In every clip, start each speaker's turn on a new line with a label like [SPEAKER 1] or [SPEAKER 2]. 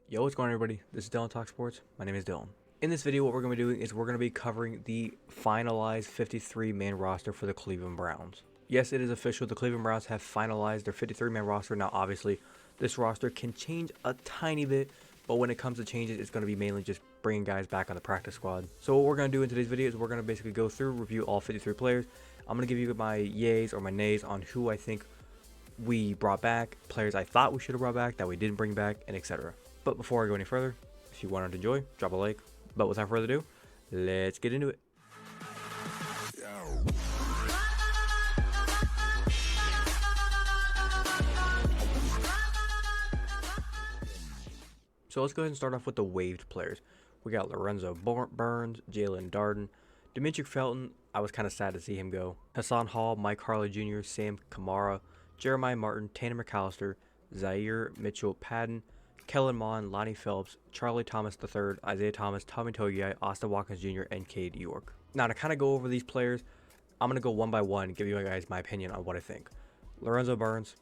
[SPEAKER 1] Yo, what's going on, everybody? This is Dylan Talk Sports. My name is Dylan. In this video, what we're going to be doing is we're going to be covering the finalized 53-man roster for the Cleveland Browns. Yes, it is official. The Cleveland Browns have finalized their 53-man roster. Now, obviously, this roster can change a tiny bit, but when it comes to changes, it's going to be mainly just bringing guys back on the practice squad. So what we're going to do in today's video is we're going to basically go through, review all 53 players. I'm going to give you my yays or my nays on who I think we brought back, players I thought we should have brought back, that we didn't bring back, and etc. But before I go any further, if you wanted to enjoy, drop a like. But without further ado, let's get into it. So let's go ahead and start off with the waived players. We got Lorenzo Burns, Jalen Darden, Demetric Felton. I was kind of sad to see him go. Hassan Hall, Mike Harley Jr., Sam Kamara, Jeremiah Martin, Tanner McAllister, Zaire Mitchell-Padden, Kellen Mond, Lonnie Phelps, Charlie Thomas III, Isaiah Thomas, Tommy Togiai, Austin Watkins Jr., and Cade York. Now, to kind of go over these players, I'm going to go one by one and give you guys my opinion on what I think. Lorenzo Burns,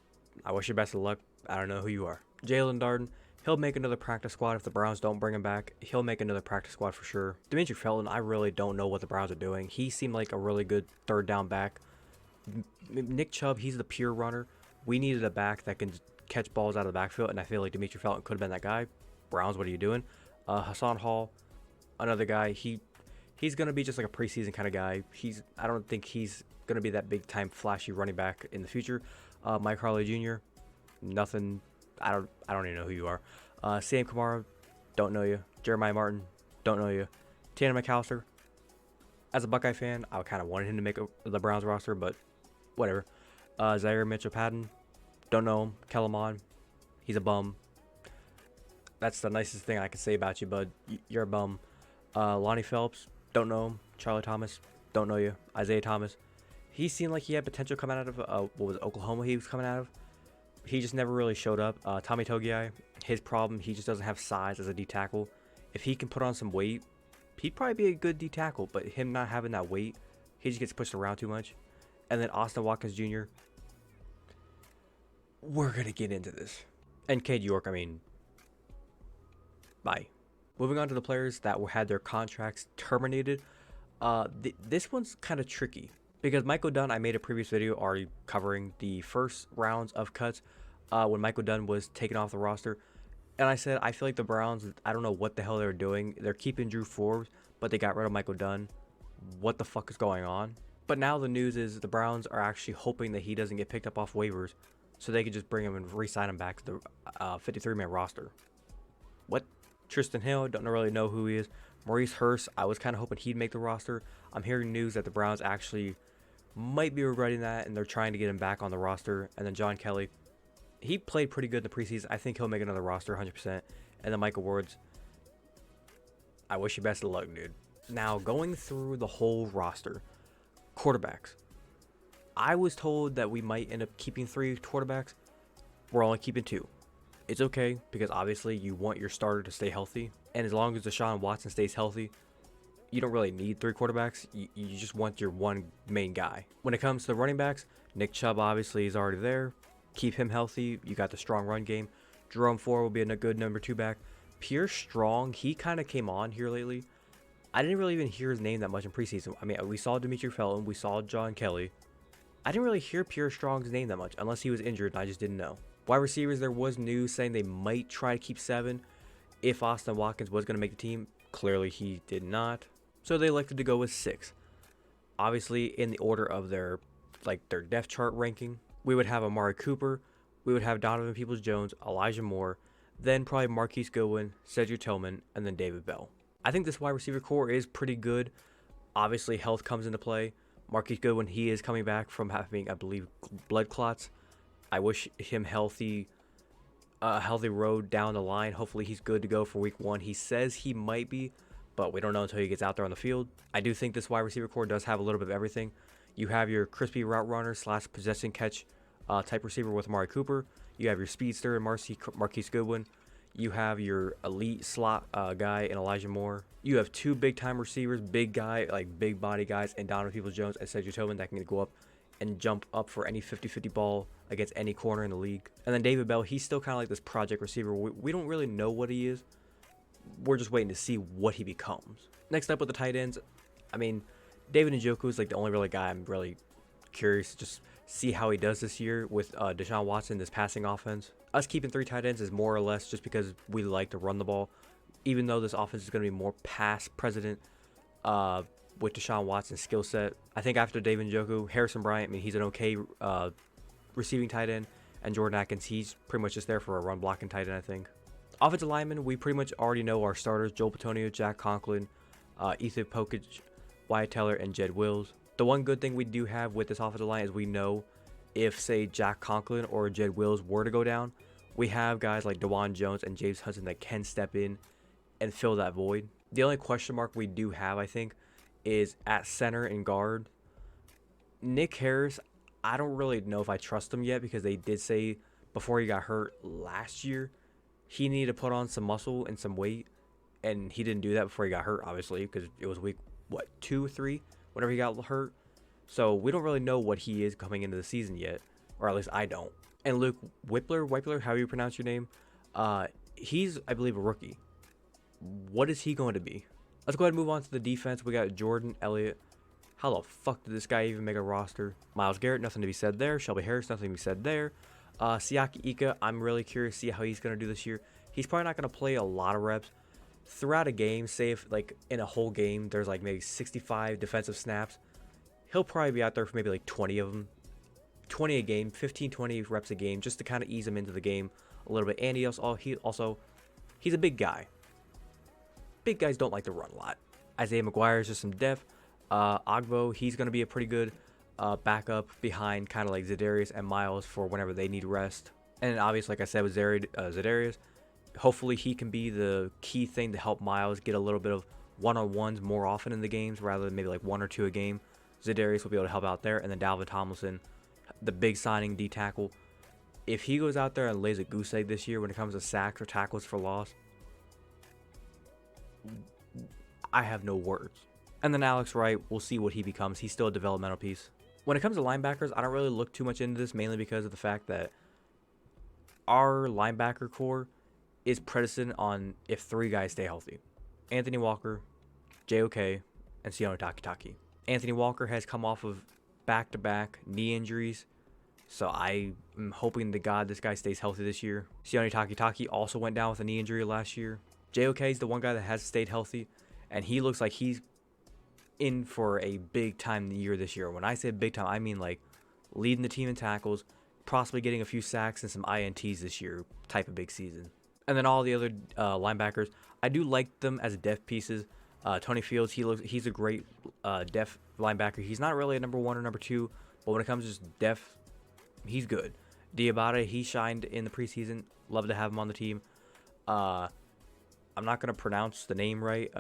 [SPEAKER 1] I wish you best of luck. I don't know who you are. Jalen Darden, he'll make another practice squad if the Browns don't bring him back. He'll make another practice squad for sure. Demetric Felton, I really don't know what the Browns are doing. He seemed like a really good third down back. Nick Chubb, he's the pure runner. We needed a back that can catch balls out of the backfield, and I feel like Demetric Felton could have been that guy. Browns, what are you doing? Hassan Hall, another guy. He's gonna be just like a preseason kind of guy. I don't think he's gonna be that big time flashy running back in the future. Mike Harley Jr., nothing. I don't even know who you are. Sam Kamara, don't know you. Jeremiah Martin, don't know you. Tanner McAllister, as a Buckeye fan, I kind of wanted him to make the Browns roster, but whatever. Zaire Mitchell-Padden, don't know him. Kellen Mond, he's a bum. That's the nicest thing I can say about you, bud. You're a bum. Lonnie Phelps, don't know him. Charlie Thomas, don't know you. Isaiah Thomas, he seemed like he had potential coming out of what was it, Oklahoma he was coming out of. He just never really showed up. Tommy Togiai, his problem, he just doesn't have size as a D tackle. If he can put on some weight, he'd probably be a good D tackle, but him not having that weight, he just gets pushed around too much. And then Austin Watkins Jr., we're going to get into this. And Cade York, I mean, bye. Moving on to the players that had their contracts terminated. This one's kind of tricky because Michael Dunn, I made a previous video already covering the first rounds of cuts when Michael Dunn was taken off the roster. And I said, I feel like the Browns, I don't know what the hell they're doing. They're keeping Drew Forbes, but they got rid of Michael Dunn. What the fuck is going on? But now the news is the Browns are actually hoping that he doesn't get picked up off waivers so they could just bring him and re-sign him back to the 53-man roster. What? Tristan Hill, don't really know who he is. Maurice Hurst, I was kind of hoping he'd make the roster. I'm hearing news that the Browns actually might be regretting that, and they're trying to get him back on the roster. And then John Kelly, he played pretty good in the preseason. I think he'll make another roster 100%. And then Michael Woods, I wish you best of luck, dude. Now, going through the whole roster, quarterbacks. I was told that we might end up keeping 3 quarterbacks. We're only keeping 2. It's okay because obviously you want your starter to stay healthy. And as long as Deshaun Watson stays healthy, you don't really need 3 quarterbacks. You just want your one main guy. When it comes to the running backs, Nick Chubb obviously is already there. Keep him healthy. You got the strong run game. Jerome Ford will be a good number 2 back. Pierre Strong, he kind of came on here lately. I didn't really even hear his name that much in preseason. I mean, we saw Demetric Felton. We saw John Kelly. I didn't really hear Pierre Strong's name that much unless he was injured and I just didn't know. Wide receivers, there was news saying they might try to keep 7 if Austin Watkins was going to make the team. Clearly, he did not. So they elected to go with 6. Obviously, in the order of their depth chart ranking, we would have Amari Cooper, we would have Donovan Peoples-Jones, Elijah Moore, then probably Marquise Goodwin, Cedric Tillman, and then David Bell. I think this wide receiver core is pretty good. Obviously, health comes into play. Marquise Goodwin, he is coming back from having, I believe, blood clots. I wish him healthy road down the line. Hopefully he's good to go for week 1. He says he might be, but we don't know until he gets out there on the field. I do think this wide receiver core does have a little bit of everything. You have your crispy route runner / possession catch type receiver with Amari Cooper. You have your speedster and Marquise Goodwin. You have your elite slot guy in Elijah Moore. You have 2 big-time receivers, big body guys, and Donovan Peoples-Jones and Cedric Tillman that can go up and jump up for any 50-50 ball against any corner in the league. And then David Bell, he's still kind of like this project receiver. We don't really know what he is. We're just waiting to see what he becomes. Next up with the tight ends, I mean, David Njoku is like the only really guy I'm really curious to just see how he does this year with Deshaun Watson, this passing offense. Us keeping 3 tight ends is more or less just because we like to run the ball, even though this offense is going to be more pass president with Deshaun Watson's skill set. I think after David Njoku, Harrison Bryant, I mean, he's an okay receiving tight end, and Jordan Atkins, he's pretty much just there for a run blocking tight end, I think. Offensive linemen, we pretty much already know our starters: Joel Bitonio, Jack Conklin, Ethan Pokich, Wyatt Teller, and Jed Wills. The one good thing we do have with this offensive line is we know if, say, Jack Conklin or Jed Wills were to go down, we have guys like DeJuan Jones and James Hudson that can step in and fill that void. The only question mark we do have, I think, is at center and guard. Nick Harris, I don't really know if I trust him yet, because they did say before he got hurt last year he needed to put on some muscle and some weight, and he didn't do that before he got hurt, obviously, because it was week 2 or 3 whenever he got hurt. So we don't really know what he is coming into the season yet, or at least I don't. And Luke Whippler, how you pronounce your name, he's, I believe, a rookie. What is he going to be? Let's go ahead and move on to the defense. We got Jordan Elliott. How the fuck did this guy even make a roster? Myles Garrett, nothing to be said there. Shelby Harris, nothing to be said there. Siaki Ika, I'm really curious to see how he's going to do this year. He's probably not going to play a lot of reps throughout a game. Say if, like, in a whole game, there's like maybe 65 defensive snaps. He'll probably be out there for maybe like 20 of them. 20 a game, 15, 20 reps a game, just to kind of ease him into the game a little bit. And he's a big guy. Big guys don't like to run a lot. Isaiah McGuire is just some depth. Ogbo, he's going to be a pretty good backup behind kind of like Za'Darius and Miles for whenever they need rest. And then obviously, like I said, with Za'Darius, hopefully he can be the key thing to help Miles get a little bit of one-on-ones more often in the games, rather than maybe like 1 or 2 a game. Za'Darius will be able to help out there. And then Dalvin Tomlinson, the big signing D tackle, if he goes out there and lays a goose egg this year when it comes to sacks or tackles for loss, I have no words. And then Alex Wright, we'll see what he becomes. He's still a developmental piece. When it comes to linebackers, I don't really look too much into this, mainly because of the fact that our linebacker core is predicated on if 3 guys stay healthy: Anthony Walker, JOK, and Sione Takitaki. Anthony Walker has come off of back-to-back knee injuries, so I am hoping to God this guy stays healthy this year. Sione Takitaki also went down with a knee injury last year. JOK is the one guy that has stayed healthy, and he looks like he's in for a big time year this year. When I say big time, I mean like leading the team in tackles, possibly getting a few sacks and some INTs this year type of big season. And then all the other linebackers, I do like them as depth pieces. Tony Fields, he's a great depth linebacker. He's not really a number 1 or number 2, but when it comes to just depth, he's good. Diabate, he shined in the preseason. Love to have him on the team. I'm not going to pronounce the name right.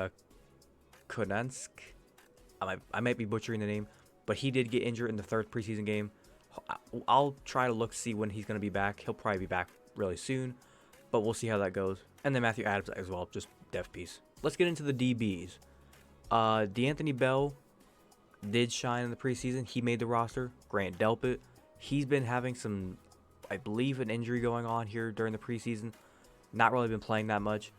[SPEAKER 1] Konansk. I might be butchering the name, but he did get injured in the 3rd preseason game. I'll try to look to see when he's going to be back. He'll probably be back really soon, but we'll see how that goes. And then Matthew Adams as well, just depth piece. Let's get into the DBs. D'Anthony Bell did shine in the preseason. He made the roster. Grant Delpit, he's been having some, I believe, an injury going on here during the preseason. Not really been playing that much.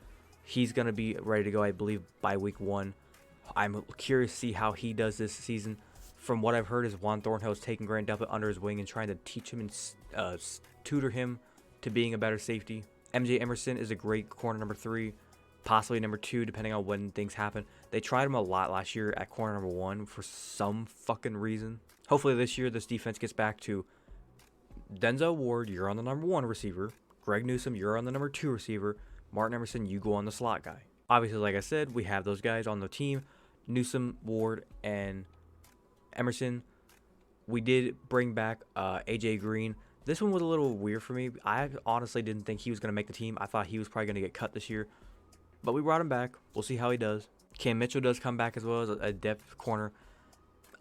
[SPEAKER 1] He's going to be ready to go, I believe, by week 1. I'm curious to see how he does this season. From what I've heard is Juan Thornhill is taking Grant Delpit under his wing and trying to teach him and tutor him to being a better safety. MJ Emerson is a great corner number 3, possibly number 2, depending on when things happen. They tried him a lot last year at corner number 1 for some fucking reason. Hopefully this year this defense gets back to Denzel Ward, you're on the number 1 receiver. Greg Newsome, you're on the number 2 receiver. Martin Emerson, you go on the slot guy. Obviously, like I said, we have those guys on the team. Newsome, Ward, and Emerson. We did bring back AJ Green. This one was a little weird for me. I honestly didn't think he was going to make the team. I thought he was probably going to get cut this year. But we brought him back. We'll see how he does. Cam Mitchell does come back as well as a depth corner.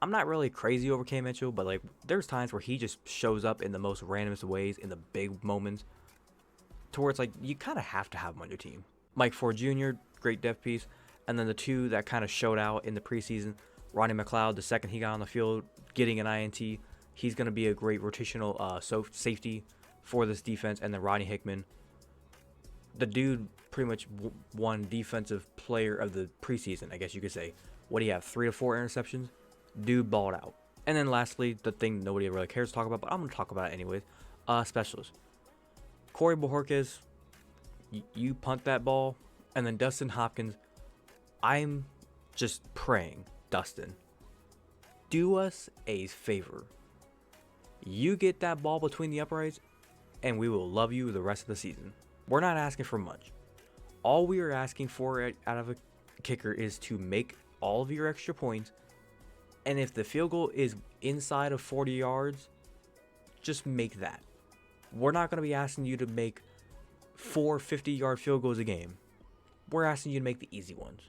[SPEAKER 1] I'm not really crazy over Cam Mitchell, but like there's times where he just shows up in the most randomest ways in the big moments to where it's like you kind of have to have him on your team. Mike Ford Jr., great depth piece. And then the 2 that kind of showed out in the preseason, Ronnie McLeod, the second he got on the field, getting an INT. He's going to be a great rotational safety for this defense. And then Rodney Hickman, the dude pretty much won defensive player of the preseason, I guess you could say. What do you have, 3 to 4 interceptions? Dude balled out. And then lastly, the thing nobody really cares to talk about, but I'm going to talk about it anyways, specialists. Corey Bojorquez, you punt that ball. And then Dustin Hopkins, I'm just praying, Dustin, do us a favor. You get that ball between the uprights, and we will love you the rest of the season. We're not asking for much. All we are asking for out of a kicker is to make all of your extra points, and if the field goal is inside of 40 yards, just make that. We're not going to be asking you to make 4 50-yard field goals a game. We're asking you to make the easy ones.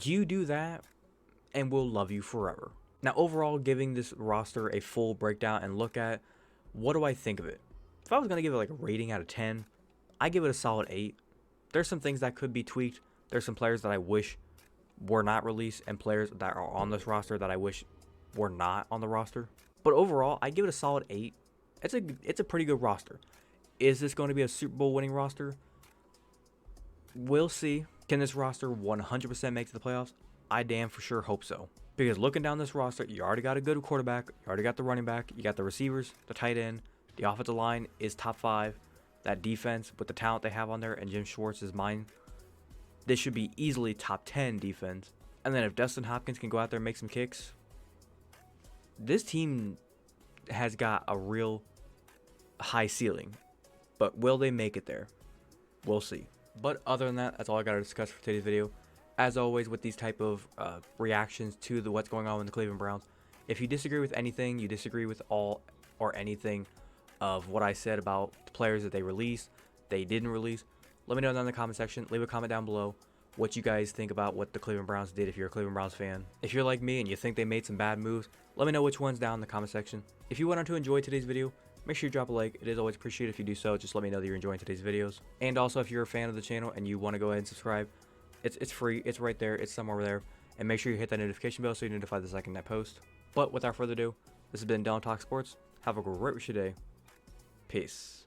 [SPEAKER 1] You do that, and we'll love you forever. Now, overall, giving this roster a full breakdown and look at, what do I think of it? If I was going to give it like a rating out of 10, I give it a solid 8. There's some things that could be tweaked. There's some players that I wish were not released, and players that are on this roster that I wish were not on the roster. But overall, I give it a solid 8. It's a pretty good roster. Is this going to be a Super Bowl winning roster? We'll see. Can this roster 100% make to the playoffs? I damn for sure hope so. Because looking down this roster, you already got a good quarterback, you already got the running back, you got the receivers, the tight end, the offensive line is top 5. That defense with the talent they have on there, and Jim Schwartz is mine. This should be easily top 10 defense. And then if Dustin Hopkins can go out there and make some kicks, this team has got a real high ceiling. But will they make it there? We'll see. But other than that, that's all I got to discuss for today's video. As always, with these type of reactions to what's going on with the Cleveland Browns, if you disagree with anything, you disagree with all or anything of what I said about the players that they released, they didn't release, let me know down in the comment section. Leave a comment down below what you guys think about what the Cleveland Browns did if you're a Cleveland Browns fan. If you're like me and you think they made some bad moves, let me know which ones down in the comment section. If you went on to enjoy today's video, make sure you drop a like. It is always appreciated if you do so. Just let me know that you're enjoying today's videos. And also, if you're a fan of the channel and you want to go ahead and subscribe, it's free. It's right there. It's somewhere there. And make sure you hit that notification bell so you're notified the second I post. But without further ado, this has been Dylan Talk Sports. Have a great rest of your day. Peace.